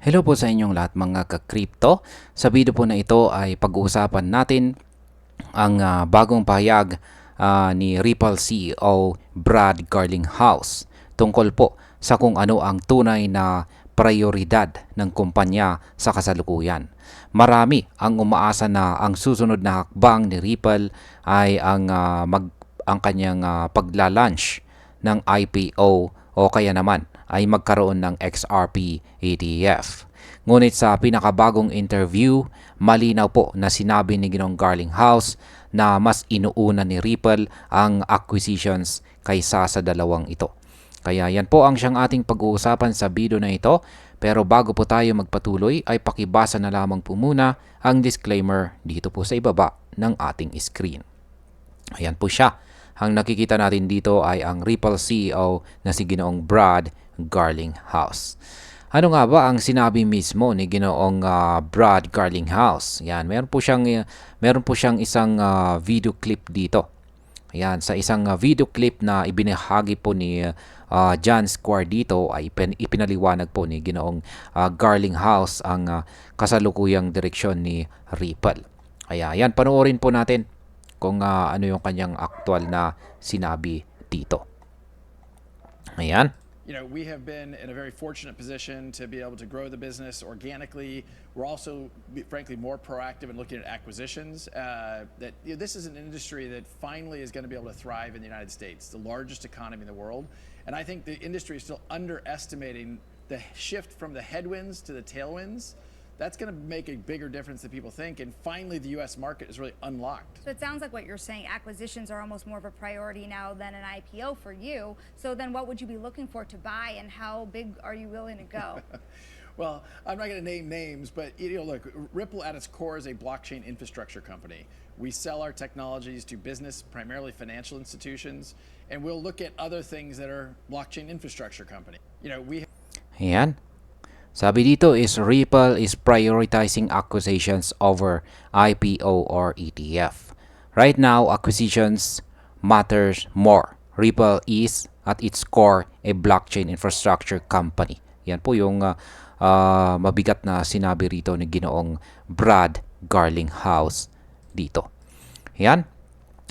Hello po sa inyong lahat mga ka-crypto. Sa video po na ito ay pag-uusapan natin ang bagong pahayag ni Ripple CEO Brad Garlinghouse tungkol po sa kung ano ang tunay na prioridad ng kumpanya sa kasalukuyan. Marami ang umaasa na ang susunod na hakbang ni Ripple ay ang kanyang pagla-launch ng IPO o kaya naman ay magkaroon ng XRP ETF. Ngunit sa pinakabagong interview, malinaw po na sinabi ni Ginong Garlinghouse na mas inuuna ni Ripple ang acquisitions kaysa sa dalawang ito. Kaya yan po ang siyang ating pag-uusapan sa video na ito. Pero bago po tayo magpatuloy ay pakibasa na lamang po muna ang disclaimer dito po sa ibaba ng ating screen. Ayan po siya. Ang nakikita natin dito ay ang Ripple CEO na si Ginoong Brad Garlinghouse. Ano nga ba ang sinabi mismo ni Ginoong Brad Garlinghouse? Yan, meron po siyang isang video clip dito. Ayan, sa isang video clip na ibinahagi po ni John Square dito ay ipinaliwanag po ni Ginoong Garlinghouse ang kasalukuyang direksyon ni Ripple. Kaya yan, panoorin po natin kung ano yung kanyang aktual na sinabi dito. Ayan. We have been in a very fortunate position to be able to grow the business organically. We're also, frankly, more proactive in looking at acquisitions. This is an industry that finally is going to be able to thrive in the United States, the largest economy in the world. And I think the industry is still underestimating the shift from the headwinds to the tailwinds. That's going to make a bigger difference than people think. And finally, the U.S. market is really unlocked. So it sounds like what you're saying, acquisitions are almost more of a priority now than an IPO for you. So then what would you be looking for to buy, and how big are you willing to go? Well, I'm not going to name names, but look, Ripple at its core is a blockchain infrastructure company. We sell our technologies to business, primarily financial institutions, and we'll look at other things that are blockchain infrastructure company. Ayan. Sabi dito is Ripple is prioritizing acquisitions over IPO or ETF. Right now, acquisitions matters more. Ripple is at its core a blockchain infrastructure company. Yan po yung mabigat na sinabi rito ni Ginoong Brad Garlinghouse dito. Yan.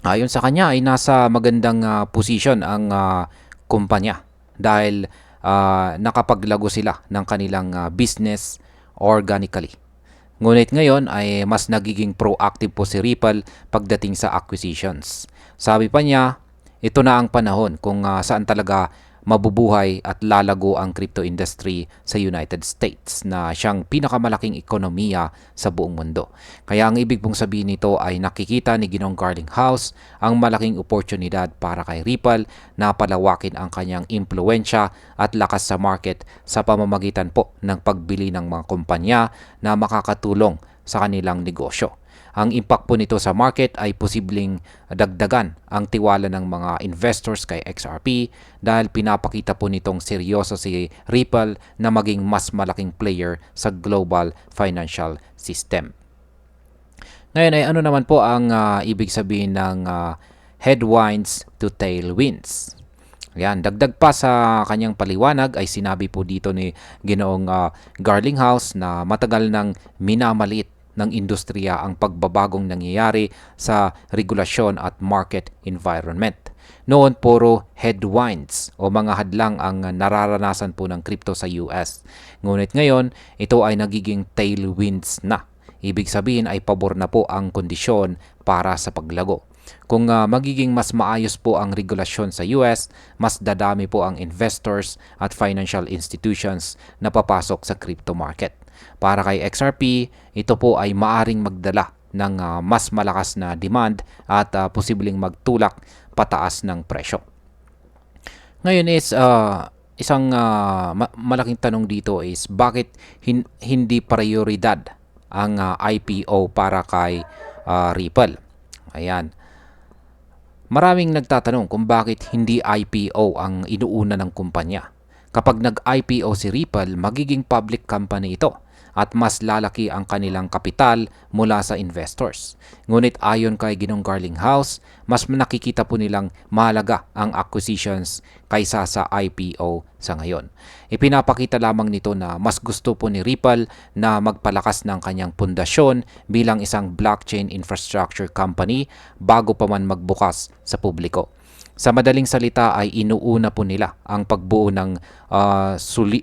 Ayon sa kanya ay nasa magandang position ang kumpanya dahil nakapaglago sila ng kanilang business organically. Ngunit ngayon ay mas nagiging proactive po si Ripple pagdating sa acquisitions. Sabi pa niya, ito na ang panahon kung saan talaga mabubuhay at lalago ang crypto industry sa United States na siyang pinakamalaking ekonomiya sa buong mundo. Kaya ang ibig pong sabihin nito ay nakikita ni Ginong Garlinghouse ang malaking oportunidad para kay Ripple na palawakin ang kanyang impluensya at lakas sa market sa pamamagitan po ng pagbili ng mga kumpanya na makakatulong sa kanilang negosyo. Ang impact po nito sa market ay posibleng dagdagan ang tiwala ng mga investors kay XRP dahil pinapakita po nitong seryoso si Ripple na maging mas malaking player sa global financial system. Ngayon ay ano naman po ang ibig sabihin ng headwinds to tailwinds? Yan, dagdag pa sa kanyang paliwanag ay sinabi po dito ni Ginoong Garlinghouse na matagal nang minamalit ng industriya ang pagbabagong nangyayari sa regulasyon at market environment. Noon puro headwinds o mga hadlang ang nararanasan po ng crypto sa US. Ngunit ngayon, ito ay nagiging tailwinds na. Ibig sabihin ay pabor na po ang kondisyon para sa paglago. Kung magiging mas maayos po ang regulasyon sa US, mas dadami po ang investors at financial institutions na papasok sa crypto market. Para kay XRP, ito po ay maaring magdala ng mas malakas na demand at posibleng magtulak pataas ng presyo. Ngayon is isang malaking tanong dito is bakit hindi prioridad ang IPO para kay Ripple? Ayan. Maraming nagtatanong kung bakit hindi IPO ang inuuna ng kumpanya. Kapag nag-IPO si Ripple, magiging public company ito at mas lalaki ang kanilang kapital mula sa investors. Ngunit ayon kay Ginong Garlinghouse, mas nakikita po nilang mahalaga ang acquisitions kaysa sa IPO sa ngayon. Ipinapakita lamang nito na mas gusto po ni Ripple na magpalakas ng kanyang pundasyon bilang isang blockchain infrastructure company bago pa man magbukas sa publiko. Sa madaling salita ay inuuna po nila ang pagbuo ng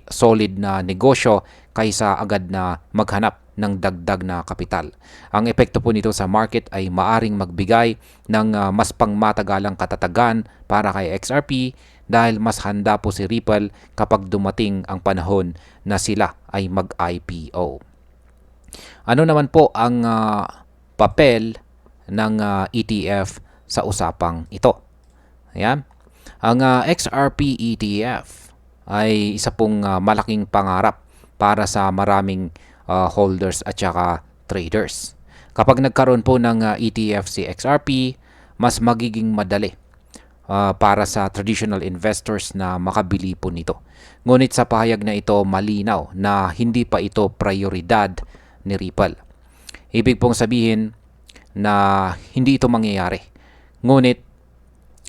solid na negosyo kaysa agad na maghanap ng dagdag na kapital. Ang epekto po nito sa market ay maaring magbigay ng mas pangmatagalang katatagan para kay XRP dahil mas handa po si Ripple kapag dumating ang panahon na sila ay mag-IPO. Ano naman po ang papel ng ETF sa usapang ito? Ayan. Ang XRP ETF ay isa pong malaking pangarap para sa maraming holders at saka traders. Kapag nagkaroon po ng ETF si XRP, mas magiging madali para sa traditional investors na makabili po nito. Ngunit sa pahayag na ito, malinaw na hindi pa ito prioridad ni Ripple. Ibig pong sabihin na hindi ito mangyayari. Ngunit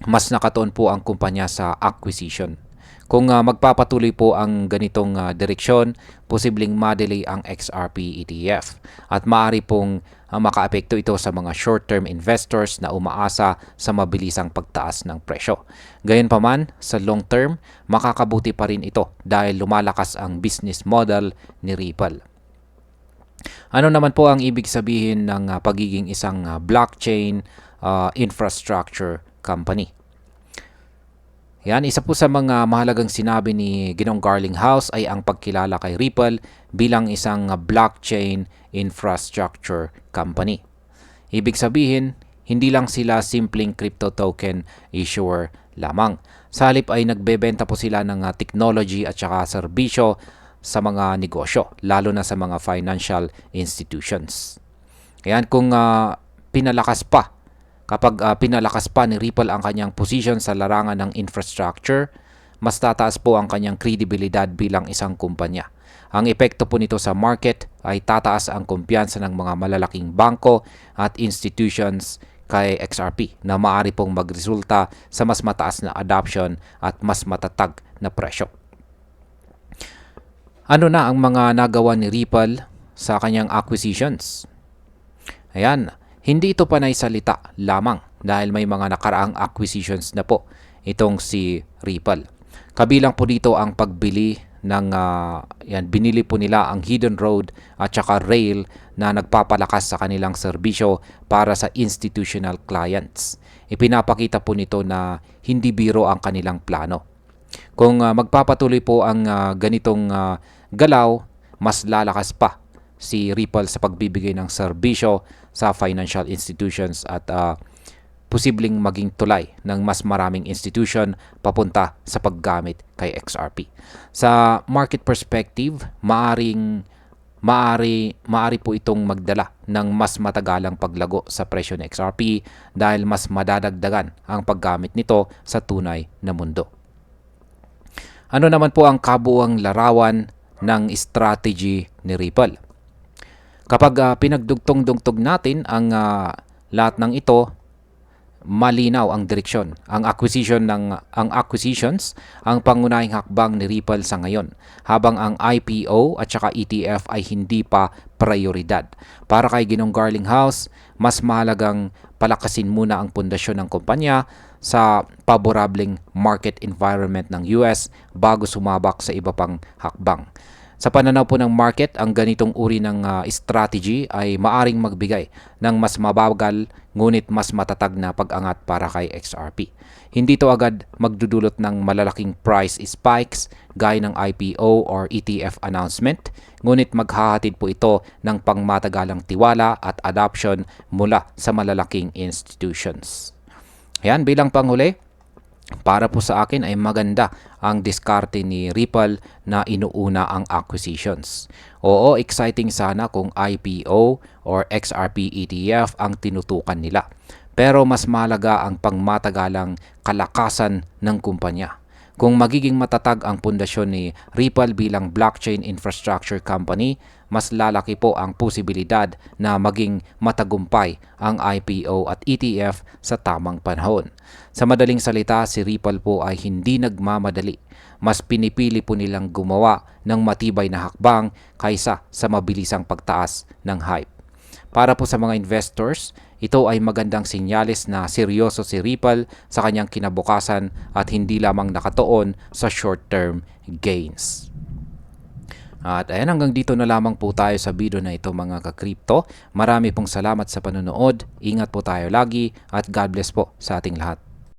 mas nakatuon po ang kumpanya sa acquisition. Kung magpapatuloy po ang ganitong direksyon, posibleng ma-delay ang XRP ETF at maaari pong makaapekto ito sa mga short-term investors na umaasa sa mabilisang pagtaas ng presyo. Gayunpaman, sa long term, makakabuti pa rin ito dahil lumalakas ang business model ni Ripple. Ano naman po ang ibig sabihin ng pagiging isang blockchain infrastructure company? Yan, isa po sa mga mahalagang sinabi ni Ginong Garlinghouse ay ang pagkilala kay Ripple bilang isang blockchain infrastructure company. Ibig sabihin, hindi lang sila simpleng crypto token issuer lamang. Sa halip ay nagbebenta po sila ng technology at saka serbisyo sa mga negosyo, lalo na sa mga financial institutions. Yan, kung Kapag pinalakas pa ni Ripple ang kanyang position sa larangan ng infrastructure, mas tataas po ang kanyang kredibilidad bilang isang kumpanya. Ang epekto po nito sa market ay tataas ang kumpiyansa ng mga malalaking bangko at institutions kay XRP na maaari pong magresulta sa mas mataas na adoption at mas matatag na presyo. Ano na ang mga nagawa ni Ripple sa kanyang acquisitions? Ayan. Hindi ito panay salita lamang dahil may mga nakaraang acquisitions na po itong si Ripple. Kabilang po dito ang pagbili ng binili po nila ang Hidden Road at saka Rail na nagpapalakas sa kanilang serbisyo para sa institutional clients. Ipinapakita po nito na hindi biro ang kanilang plano. Kung magpapatuloy po ang ganitong galaw, mas lalakas pa si Ripple sa pagbibigay ng serbisyo sa financial institutions at posibleng maging tulay ng mas maraming institution papunta sa paggamit kay XRP. Sa market perspective, maari po itong magdala ng mas matagalang paglago sa presyo ng XRP dahil mas madadagdagan ang paggamit nito sa tunay na mundo. Ano naman po ang kabuuang larawan ng strategy ni Ripple? Kapag pinagdugtong-dugtog natin ang lahat ng ito, malinaw ang direksyon. Ang acquisitions ang pangunahing hakbang ni Ripple sa ngayon, habang ang IPO at saka ETF ay hindi pa prioridad. Para kay Ginong Garlinghouse, mas mahalagang palakasin muna ang pundasyon ng kumpanya sa paborableng market environment ng US bago sumabak sa iba pang hakbang. Sa pananaw po ng market, ang ganitong uri ng strategy ay maaring magbigay ng mas mabagal ngunit mas matatag na pag-angat para kay XRP. Hindi ito agad magdudulot ng malalaking price spikes gaya ng IPO or ETF announcement, ngunit maghahatid po ito ng pangmatagalang tiwala at adoption mula sa malalaking institutions. Ayan, bilang panghuli, para po sa akin ay maganda ang diskarte ni Ripple na inuuna ang acquisitions. Oo, exciting sana kung IPO or XRP ETF ang tinutukan nila. Pero mas mahalaga ang pangmatagalang kalakasan ng kumpanya. Kung magiging matatag ang pundasyon ni Ripple bilang blockchain infrastructure company, mas lalaki po ang posibilidad na maging matagumpay ang IPO at ETF sa tamang panahon. Sa madaling salita, si Ripple po ay hindi nagmamadali. Mas pinipili po nilang gumawa ng matibay na hakbang kaysa sa mabilisang pagtaas ng hype. Para po sa mga investors, ito ay magandang senyales na seryoso si Ripple sa kanyang kinabukasan at hindi lamang nakatuon sa short-term gains. At ayan, hanggang dito na lamang po tayo sa video na ito mga ka-crypto. Marami pong salamat sa panonood. Ingat po tayo lagi at God bless po sa ating lahat.